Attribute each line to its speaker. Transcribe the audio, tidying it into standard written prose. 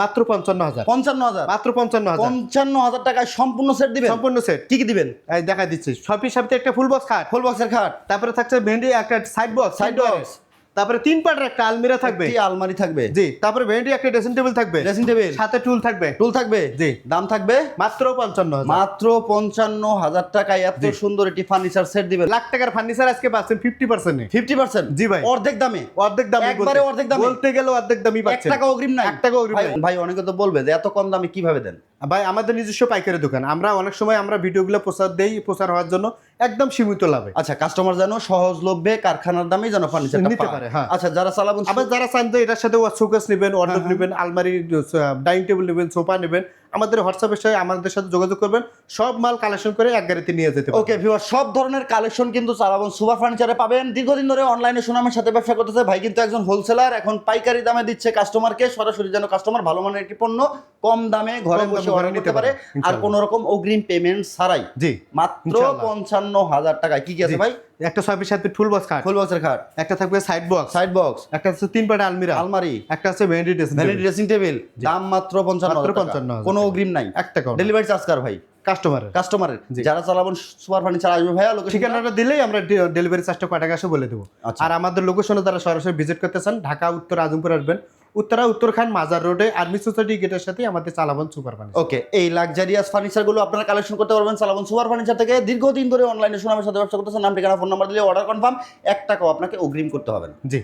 Speaker 1: মাত্র 55,000,
Speaker 2: 55,000,
Speaker 1: মাত্র 55,000,
Speaker 2: 55,000 টাকায় সম্পূর্ণ সেট দিবেন।
Speaker 1: সম্পূর্ণ সেট।
Speaker 2: কি কি দিবেন?
Speaker 1: এই দেখা দিচ্ছি, সবই সাথে একটা ফুল বক্স খাট,
Speaker 2: ফুল বক্সের খাট,
Speaker 1: তারপরে থাকছে ভেন্ডি একটা সাইড বক্স,
Speaker 2: সাইড বক্স,
Speaker 1: তারপরে 3 পাটের একটা আলমিরা থাকবে,
Speaker 2: একটি আলমারি থাকবে,
Speaker 1: জি, তারপরে ভেন্ডি একটা ড্রেসিং টেবিল থাকবে,
Speaker 2: ড্রেসিং টেবিল,
Speaker 1: সাথে টুল থাকবে,
Speaker 2: টুল থাকবে,
Speaker 1: জি।
Speaker 2: দাম থাকবে
Speaker 1: মাত্র 55,000,
Speaker 2: মাত্র 55,000 টাকায় এত সুন্দর একটি ফার্নিচার সেট দিবেন।
Speaker 1: লাখ টাকার ফার্নিচার আজকে পাচ্ছেন 50%,
Speaker 2: 50%,
Speaker 1: জি ভাই,
Speaker 2: অর্ধেক দামে,
Speaker 1: অর্ধেক দামে,
Speaker 2: একবারে অর্ধেক দামে,
Speaker 1: বলতে গেলে অর্ধেক দামই
Speaker 2: 1
Speaker 1: পাচ্ছেন,
Speaker 2: টাকা অগ্রিম নাই,
Speaker 1: 1 টাকা অগ্রিম নাই।
Speaker 2: ভাই অনেকে তো বলবে যে এত কম দামে কিভাবে দেন?
Speaker 1: ভাই আমাদের নিজস্ব পাইকারি দোকান, আমরা অনেক সময় আমরা ভিডিওগুলো প্রচার দেই, প্রচার হওয়ার জন্য একদম সীমিত লাভে।
Speaker 2: আচ্ছা, কাস্টমার যেন সহজলভ্যে কারখানার দামেই যেন ফার্নিচারটা
Speaker 1: নিতে
Speaker 2: পায়।
Speaker 1: পারে, হ্যাঁ।
Speaker 2: আচ্ছা, যারা চালাবেন,
Speaker 1: আবার যারা চান যে এটার সাথে শোকেস নেবেন, ওয়ার্ডরোব নেবেন, আলমারি, ডাইনিং টেবিল নেবেন, সোফা নেবেন, আমাদের হোয়াটসঅ্যাপের সাথে আমাদের সাথে যোগাযোগ করবেন, সব মাল কালেকশন করে এক গাড়িতে নিয়ে যেতে পারবেন।
Speaker 2: ওকে ভিউয়ার, সব ধরনের কালেকশন কিন্তু চালাবন সুপার ফার্নিচারে পাবেন। দীর্ঘদিন ধরে অনলাইনে সুনামের সাথে ব্যবসা করতেছে ভাই, কিন্তু একজন হোলসেলার, এখন পাইকারি দামে দিচ্ছে কাস্টমারকে, সরাসরি যেন কাস্টমার ভালো মানের একটি পণ্য কম দামে ঘরে
Speaker 1: কম
Speaker 2: বসে
Speaker 1: দামে
Speaker 2: অর্ডার
Speaker 1: নিতে
Speaker 2: নিতে পারে,
Speaker 1: পারে,
Speaker 2: আর
Speaker 1: ইনশাআল্লাহ।
Speaker 2: কোনো রকম অগ্রিম পেমেন্ট ছাড়াই,
Speaker 1: জি,
Speaker 2: মাত্র
Speaker 1: ইনশাআল্লাহ।
Speaker 2: 55,000 টাকায়। কি কি আছে
Speaker 1: জি।
Speaker 2: ভাই?
Speaker 1: একটা 6 সাথে ফুল বক্স খাট,
Speaker 2: ফুল বক্সের খাট,
Speaker 1: একটা থাকবে সাইড বক্স,
Speaker 2: সাইড বক্স,
Speaker 1: একটা হচ্ছে 3 পাটের আলমিরা,
Speaker 2: আলমারি,
Speaker 1: একটা হচ্ছে ভেন্ডি dressing
Speaker 2: vanity
Speaker 1: table,
Speaker 2: dressing table, দাম মাত্র 55,000 টাকা,
Speaker 1: 55,000
Speaker 2: কোনো অগ্রিম নাই,
Speaker 1: 1 টাকাও না।
Speaker 2: ডেলিভারি চার্জ কার ভাই?
Speaker 1: কাস্টমারের
Speaker 2: কাস্টমারের।
Speaker 1: জি।
Speaker 2: যারা চালাবেন সুপার ফার্নিচার আসবে ভাইয়া, লোকেশন
Speaker 1: ঠিকানাটা দিলেই আমরা ডেলিভারি চার্জটা কয় টাকা আসে বলে দেবো।
Speaker 2: আচ্ছা।
Speaker 1: আর আমাদের লোকেশনে তারা সরাসরি ভিজিট করতে চান, ঢাকা উত্তর আজমপুর আসবেন, উত্তরখান মাজার রোডে আর্মি সোসাইটি গেটের সাথে আমাদের চালাবন সুপার ফার্নিচার।
Speaker 2: ওকে, এই লাক্সারিয়াস ফার্নিচার গুলো আপনারা কালেকশন করতে পারবেন চালাবন সুপার ফার্নিচার থেকে। দীর্ঘদিন ধরে অনলাইনে সুনামের সাথে ব্যবসা করতেছেন, নাম ঠিকানা ফোন নাম্বার দিলে অর্ডার কনফার্ম, 1 টাকাও আপনাকে অগ্রিম করতে হবে না।
Speaker 1: জি।